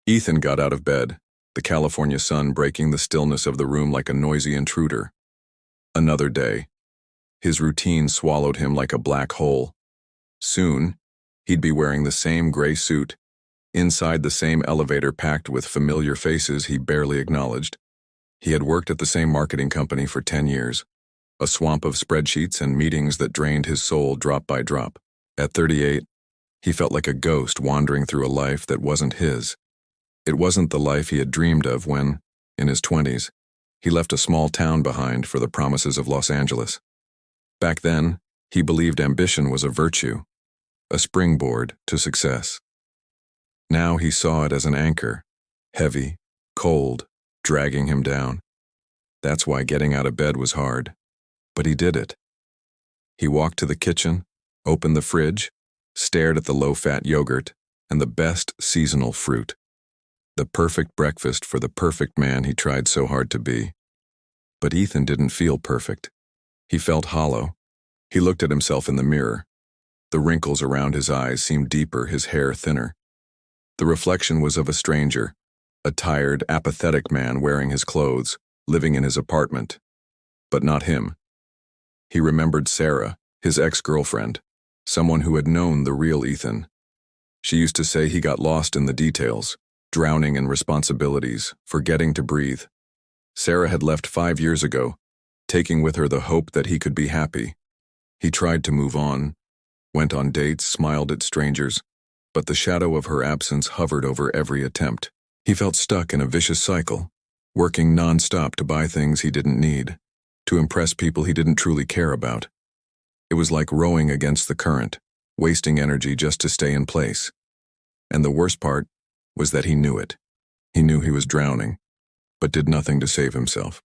Ethan got out of bed, the California sun breaking the stillness of the room like a noisy intruder. Another day. His routine swallowed him like a black hole. Soon, he'd be wearing the same gray suit, inside the same elevator packed with familiar faces he barely acknowledged. He had worked at the same marketing company for 10 years, a swamp of spreadsheets and meetings that drained his soul drop by drop. At 38, he felt like a ghost wandering through a life that wasn't his. It wasn't the life he had dreamed of when, in his 20s, he left a small town behind for the promises of Los Angeles. Back then, he believed ambition was a virtue, a springboard to success. Now he saw it as an anchor, heavy, cold, dragging him down. That's why getting out of bed was hard. But he did it. He walked to the kitchen, opened the fridge, stared at the low-fat yogurt and the best seasonal fruit. The perfect breakfast for the perfect man he tried so hard to be. But Ethan didn't feel perfect. He felt hollow. He looked at himself in the mirror. The wrinkles around his eyes seemed deeper, his hair thinner. The reflection was of a stranger, a tired, apathetic man wearing his clothes, living in his apartment. But not him. He remembered Sarah, his ex-girlfriend, someone who had known the real Ethan. She used to say he got lost in the details, drowning in responsibilities, forgetting to breathe. Sarah had left 5 years ago, taking with her the hope that he could be happy. He tried to move on, went on dates, smiled at strangers, but the shadow of her absence hovered over every attempt. He felt stuck in a vicious cycle, working non-stop to buy things he didn't need, to impress people he didn't truly care about. It was like rowing against the current, wasting energy just to stay in place. And the worst part was that he knew it. He knew he was drowning, but did nothing to save himself.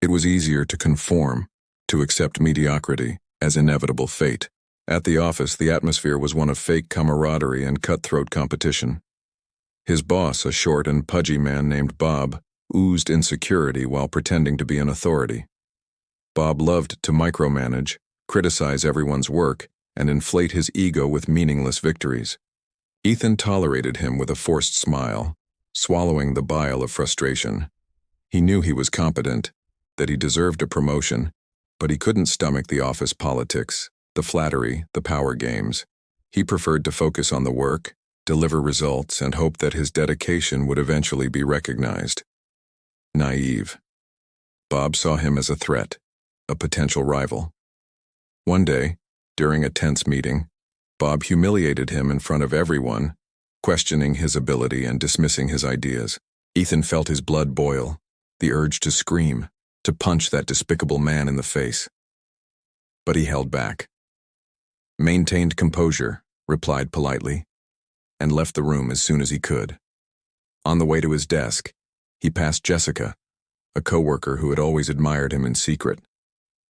It was easier to conform, to accept mediocrity as inevitable fate. At the office, the atmosphere was one of fake camaraderie and cutthroat competition. His boss, a short and pudgy man named Bob, oozed insecurity while pretending to be an authority. Bob loved to micromanage, criticize everyone's work, and inflate his ego with meaningless victories. Ethan tolerated him with a forced smile, swallowing the bile of frustration. He knew he was competent, that he deserved a promotion, but he couldn't stomach the office politics, the flattery, the power games. He preferred to focus on the work, deliver results, and hope that his dedication would eventually be recognized. Naive. Bob saw him as a threat, a potential rival. One day, during a tense meeting, Bob humiliated him in front of everyone, questioning his ability and dismissing his ideas. Ethan felt his blood boil, the urge to scream, to punch that despicable man in the face. But he held back. Maintained composure, replied politely, and left the room as soon as he could. On the way to his desk, he passed Jessica, a coworker who had always admired him in secret.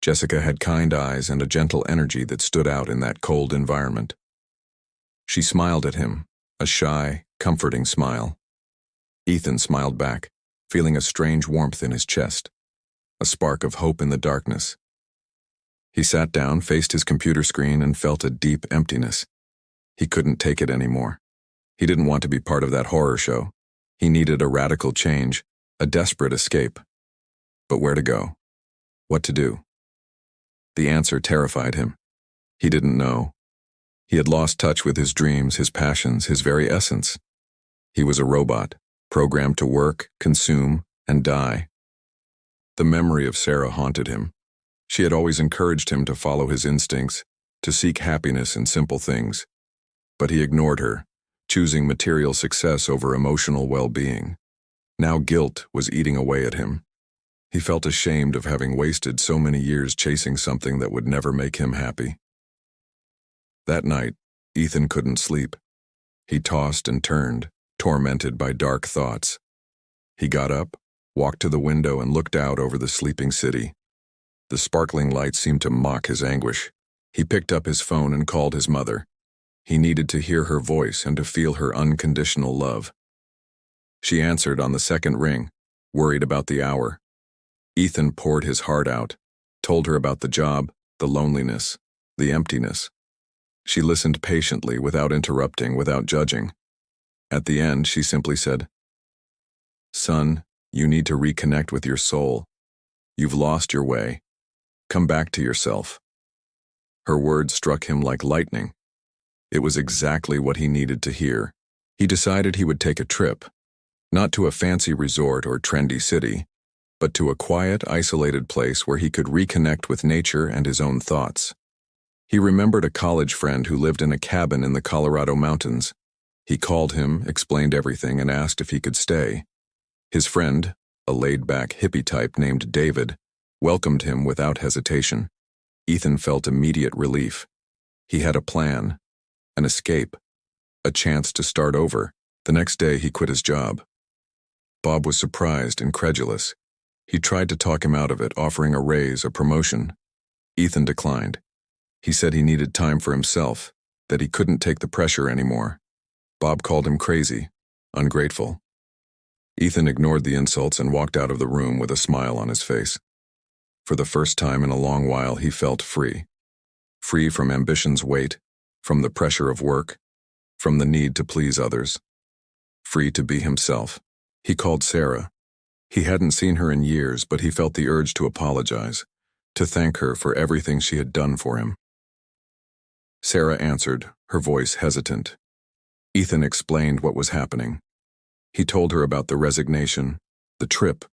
Jessica had kind eyes and a gentle energy that stood out in that cold environment. She smiled at him, a shy, comforting smile. Ethan smiled back, feeling a strange warmth in his chest, a spark of hope in the darkness. He sat down, faced his computer screen, and felt a deep emptiness. He couldn't take it anymore. He didn't want to be part of that horror show. He needed a radical change, a desperate escape. But where to go? What to do? The answer terrified him. He didn't know. He had lost touch with his dreams, his passions, his very essence. He was a robot, programmed to work, consume, and die. The memory of Sarah haunted him. She had always encouraged him to follow his instincts, to seek happiness in simple things. But he ignored her, choosing material success over emotional well-being. Now guilt was eating away at him. He felt ashamed of having wasted so many years chasing something that would never make him happy. That night, Ethan couldn't sleep. He tossed and turned, tormented by dark thoughts. He got up, walked to the window, and looked out over the sleeping city. The sparkling light seemed to mock his anguish. He picked up his phone and called his mother. He needed to hear her voice and to feel her unconditional love. She answered on the second ring, worried about the hour. Ethan poured his heart out, told her about the job, the loneliness, the emptiness. She listened patiently, without interrupting, without judging. At the end, she simply said, "Son, you need to reconnect with your soul. You've lost your way. Come back to yourself." Her words struck him like lightning. It was exactly what he needed to hear. He decided he would take a trip, not to a fancy resort or trendy city, but to a quiet, isolated place where he could reconnect with nature and his own thoughts. He remembered a college friend who lived in a cabin in the Colorado mountains. He called him, explained everything, and asked if he could stay. His friend, a laid-back hippie type named David, welcomed him without hesitation. Ethan felt immediate relief. He had a plan, an escape, a chance to start over. The next day he quit his job. Bob was surprised, incredulous. He tried to talk him out of it, offering a raise, a promotion. Ethan declined. He said he needed time for himself, that he couldn't take the pressure anymore. Bob called him crazy, ungrateful. Ethan ignored the insults and walked out of the room with a smile on his face. For the first time in a long while, he felt free. Free from ambition's weight, from the pressure of work, from the need to please others. Free to be himself. He called Sarah. He hadn't seen her in years, but he felt the urge to apologize, to thank her for everything she had done for him. Sarah answered, her voice hesitant. Ethan explained what was happening. He told her about the resignation, the trip,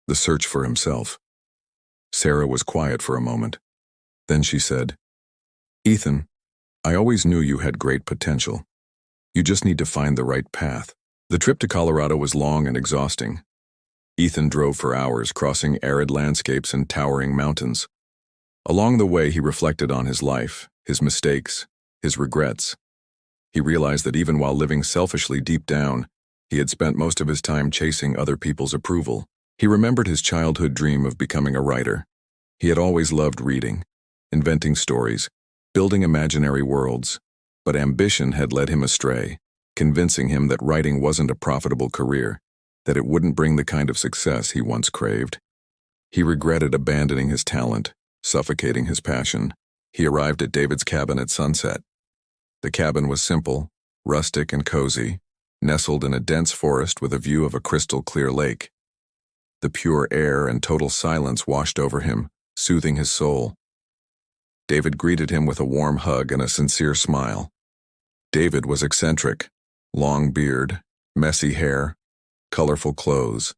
the search for himself. Sarah was quiet for a moment. Then she said, "Ethan, I always knew you had great potential. You just need to find the right path." The trip to Colorado was long and exhausting. Ethan drove for hours, crossing arid landscapes and towering mountains. Along the way, he reflected on his life, his mistakes, his regrets. He realized that even while living selfishly deep down, he had spent most of his time chasing other people's approval. He remembered his childhood dream of becoming a writer. He had always loved reading, inventing stories, building imaginary worlds, but ambition had led him astray, convincing him that writing wasn't a profitable career, that it wouldn't bring the kind of success he once craved. He regretted abandoning his talent, suffocating his passion. He arrived at David's cabin at sunset. The cabin was simple, rustic and cozy, nestled in a dense forest with a view of a crystal-clear lake. The pure air and total silence washed over him, soothing his soul. David greeted him with a warm hug and a sincere smile. David was eccentric, long beard, messy hair, colorful clothes.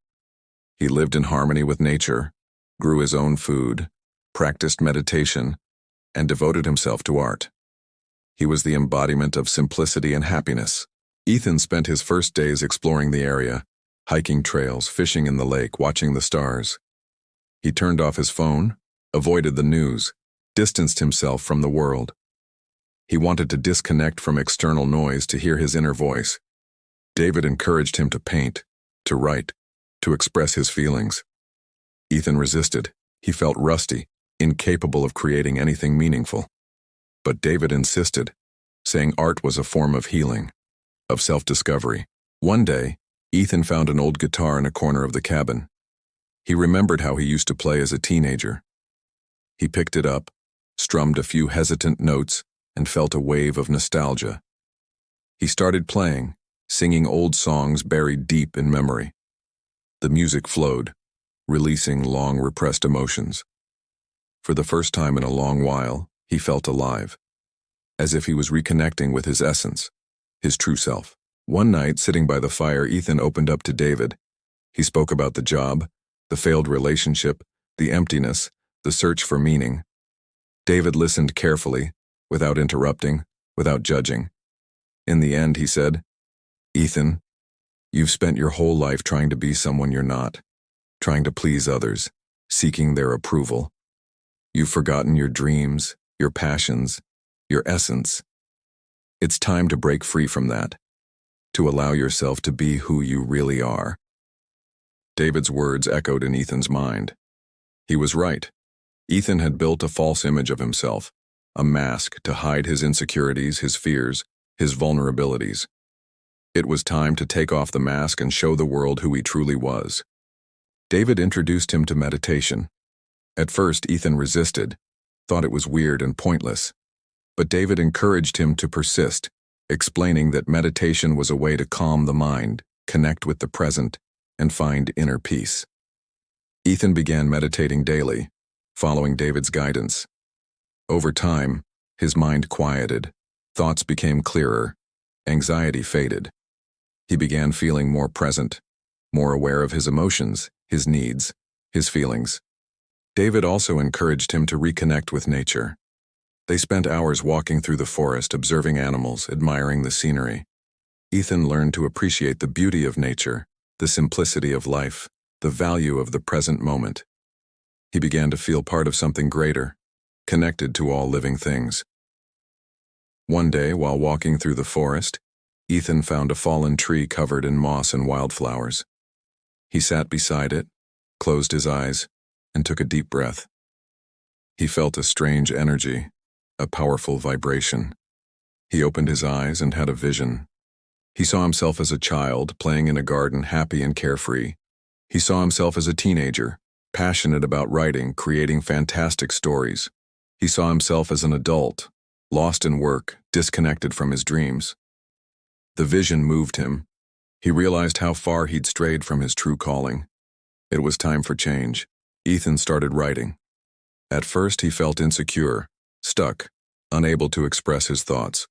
He lived in harmony with nature, grew his own food, practiced meditation, and devoted himself to art. He was the embodiment of simplicity and happiness. Ethan spent his first days exploring the area, hiking trails, fishing in the lake, watching the stars. He turned off his phone, avoided the news, distanced himself from the world. He wanted to disconnect from external noise to hear his inner voice. David encouraged him to paint, to write, to express his feelings. Ethan resisted. He felt rusty, incapable of creating anything meaningful. But David insisted, saying art was a form of healing, of self-discovery. One day, Ethan found an old guitar in a corner of the cabin. He remembered how he used to play as a teenager. He picked it up, strummed a few hesitant notes, and felt a wave of nostalgia. He started playing, singing old songs buried deep in memory. The music flowed, releasing long repressed emotions. For the first time in a long while, he felt alive, as if he was reconnecting with his essence, his true self. One night, sitting by the fire, Ethan opened up to David. He spoke about the job, the failed relationship, the emptiness, the search for meaning. David listened carefully, without interrupting, without judging. In the end, he said, "Ethan, you've spent your whole life trying to be someone you're not, trying to please others, seeking their approval. You've forgotten your dreams, your passions, your essence. It's time to break free from that, to allow yourself to be who you really are." David's words echoed in Ethan's mind. He was right. Ethan had built a false image of himself, a mask to hide his insecurities, his fears, his vulnerabilities. It was time to take off the mask and show the world who he truly was. David introduced him to meditation. At first, Ethan resisted, thought it was weird and pointless. But David encouraged him to persist, explaining that meditation was a way to calm the mind, connect with the present, and find inner peace. Ethan began meditating daily, following David's guidance. Over time, his mind quieted, thoughts became clearer, anxiety faded. He began feeling more present, more aware of his emotions, his needs, his feelings. David also encouraged him to reconnect with nature. They spent hours walking through the forest, observing animals, admiring the scenery. Ethan learned to appreciate the beauty of nature, the simplicity of life, the value of the present moment. He began to feel part of something greater, connected to all living things. One day, while walking through the forest, Ethan found a fallen tree covered in moss and wildflowers. He sat beside it, closed his eyes, and took a deep breath. He felt a strange energy, a powerful vibration. He opened his eyes and had a vision. He saw himself as a child, playing in a garden, happy and carefree. He saw himself as a teenager, passionate about writing, creating fantastic stories. He saw himself as an adult, lost in work, disconnected from his dreams. The vision moved him. He realized how far he'd strayed from his true calling. It was time for change. Ethan started writing. At first, he felt insecure, stuck, unable to express his thoughts.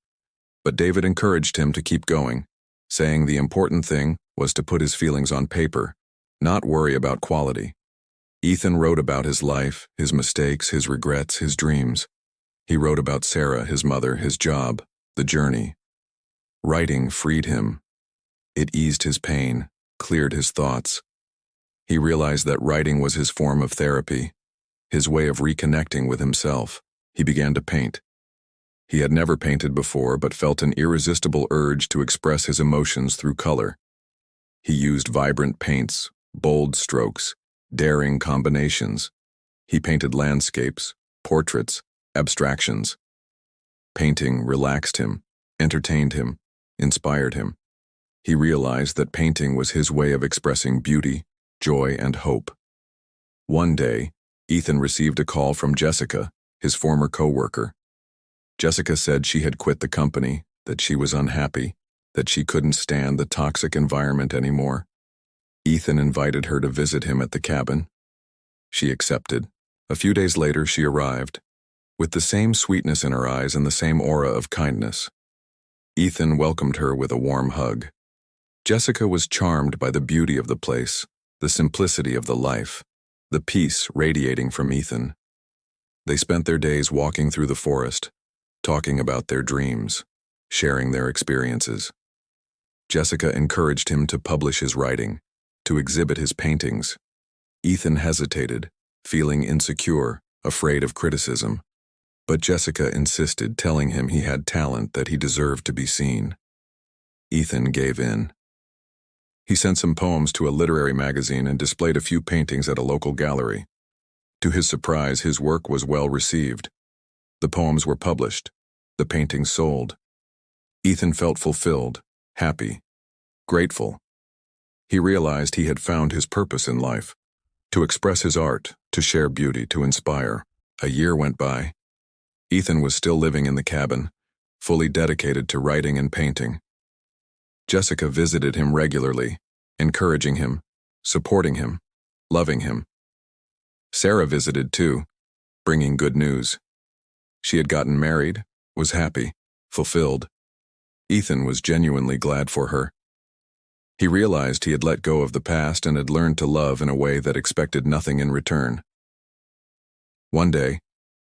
But David encouraged him to keep going, saying the important thing was to put his feelings on paper, not worry about quality. Ethan wrote about his life, his mistakes, his regrets, his dreams. He wrote about Sarah, his mother, his job, the journey. Writing freed him. It eased his pain, cleared his thoughts. He realized that writing was his form of therapy, his way of reconnecting with himself. He began to paint. He had never painted before, but felt an irresistible urge to express his emotions through color. He used vibrant paints, bold strokes, daring combinations. He painted landscapes, portraits, abstractions. Painting relaxed him, entertained him, inspired him. He realized that painting was his way of expressing beauty, joy, and hope. One day, Ethan received a call from Jessica, his former co-worker. Jessica said she had quit the company, that she was unhappy, that she couldn't stand the toxic environment anymore. Ethan invited her to visit him at the cabin. She accepted. A few days later, she arrived, with the same sweetness in her eyes and the same aura of kindness. Ethan welcomed her with a warm hug. Jessica was charmed by the beauty of the place, the simplicity of the life, the peace radiating from Ethan. They spent their days walking through the forest, talking about their dreams, sharing their experiences. Jessica encouraged him to publish his writing, to exhibit his paintings. Ethan hesitated, feeling insecure, afraid of criticism. But Jessica insisted, telling him he had talent, that he deserved to be seen. Ethan gave in. He sent some poems to a literary magazine and displayed a few paintings at a local gallery. To his surprise, his work was well received. The poems were published. The paintings sold. Ethan felt fulfilled, happy, grateful. He realized he had found his purpose in life, to express his art, to share beauty, to inspire. A year went by. Ethan was still living in the cabin, fully dedicated to writing and painting. Jessica visited him regularly, encouraging him, supporting him, loving him. Sarah visited too, bringing good news. She had gotten married, was happy, fulfilled. Ethan was genuinely glad for her. He realized he had let go of the past and had learned to love in a way that expected nothing in return. One day,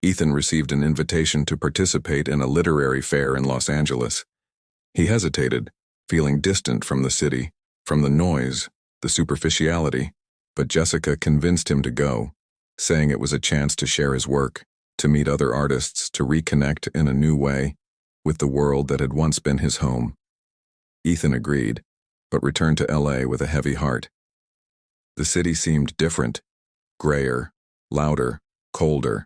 Ethan received an invitation to participate in a literary fair in Los Angeles. He hesitated, feeling distant from the city, from the noise, the superficiality, but Jessica convinced him to go, saying it was a chance to share his work, to meet other artists, to reconnect in a new way with the world that had once been his home. Ethan agreed, but returned to LA with a heavy heart. The city seemed different, grayer, louder, colder.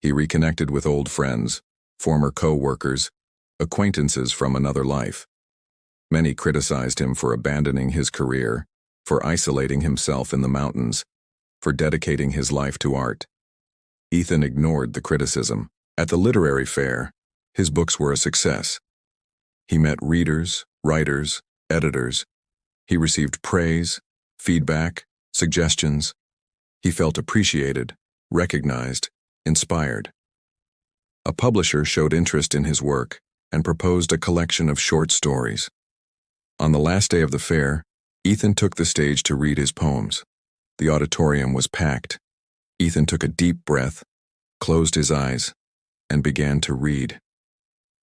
He reconnected with old friends, former co-workers, acquaintances from another life. Many criticized him for abandoning his career, for isolating himself in the mountains, for dedicating his life to art. Ethan ignored the criticism. At the literary fair, his books were a success. He met readers, writers, editors. He received praise, feedback, suggestions. He felt appreciated, recognized, inspired. A publisher showed interest in his work and proposed a collection of short stories. On the last day of the fair, Ethan took the stage to read his poems. The auditorium was packed. Ethan took a deep breath, closed his eyes, and began to read.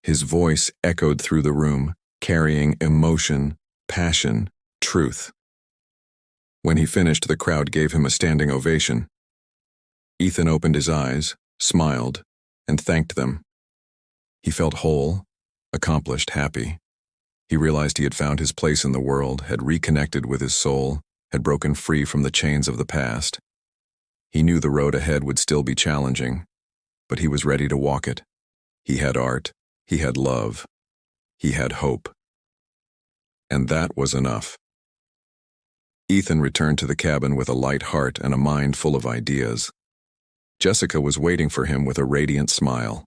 His voice echoed through the room, carrying emotion, passion, truth. When he finished, the crowd gave him a standing ovation. Ethan opened his eyes, smiled, and thanked them. He felt whole, accomplished, happy. He realized he had found his place in the world, had reconnected with his soul, had broken free from the chains of the past. He knew the road ahead would still be challenging, but he was ready to walk it. He had art, he had love, he had hope. And that was enough. Ethan returned to the cabin with a light heart and a mind full of ideas. Jessica was waiting for him with a radiant smile.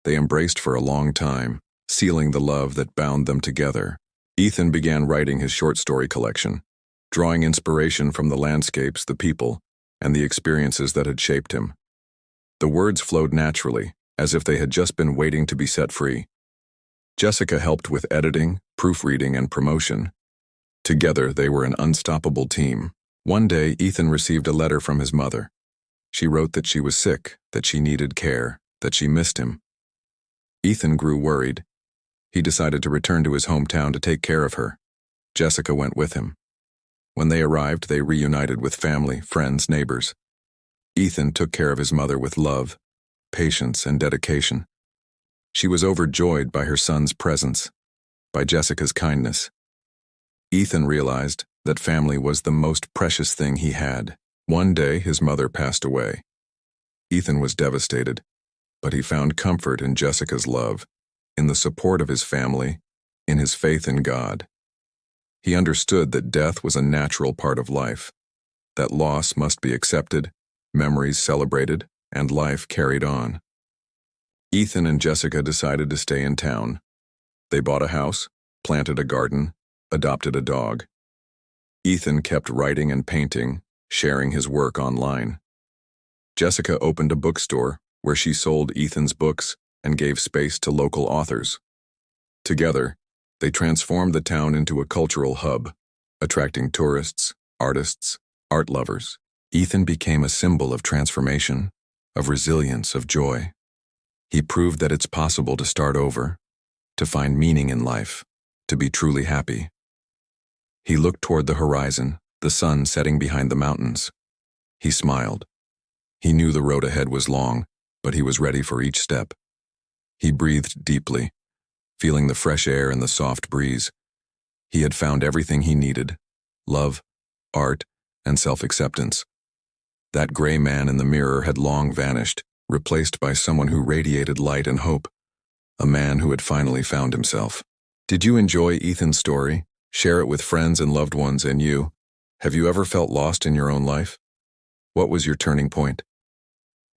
They embraced for a long time, sealing the love that bound them together. Ethan began writing his short story collection, drawing inspiration from the landscapes, the people, and the experiences that had shaped him. The words flowed naturally, as if they had just been waiting to be set free. Jessica helped with editing, proofreading, and promotion. Together, they were an unstoppable team. One day, Ethan received a letter from his mother. She wrote that she was sick, that she needed care, that she missed him. Ethan grew worried. He decided to return to his hometown to take care of her. Jessica went with him. When they arrived, they reunited with family, friends, neighbors. Ethan took care of his mother with love, patience, and dedication. She was overjoyed by her son's presence, by Jessica's kindness. Ethan realized that family was the most precious thing he had. One day, his mother passed away. Ethan was devastated, but he found comfort in Jessica's love, in the support of his family, in his faith in God. He understood that death was a natural part of life, that loss must be accepted, memories celebrated, and life carried on. Ethan and Jessica decided to stay in town. They bought a house, planted a garden, adopted a dog. Ethan kept writing and painting, sharing his work online. Jessica opened a bookstore where she sold Ethan's books and gave space to local authors. Together, they transformed the town into a cultural hub, attracting tourists, artists, art lovers. Ethan became a symbol of transformation, of resilience, of joy. He proved that it's possible to start over, to find meaning in life, to be truly happy. He looked toward the horizon, the sun setting behind the mountains. He smiled. He knew the road ahead was long, but he was ready for each step. He breathed deeply, feeling the fresh air and the soft breeze. He had found everything he needed: love, art, and self-acceptance. That gray man in the mirror had long vanished, replaced by someone who radiated light and hope, a man who had finally found himself. Did you enjoy Ethan's story? Share it with friends and loved ones. And you, have you ever felt lost in your own life? What was your turning point?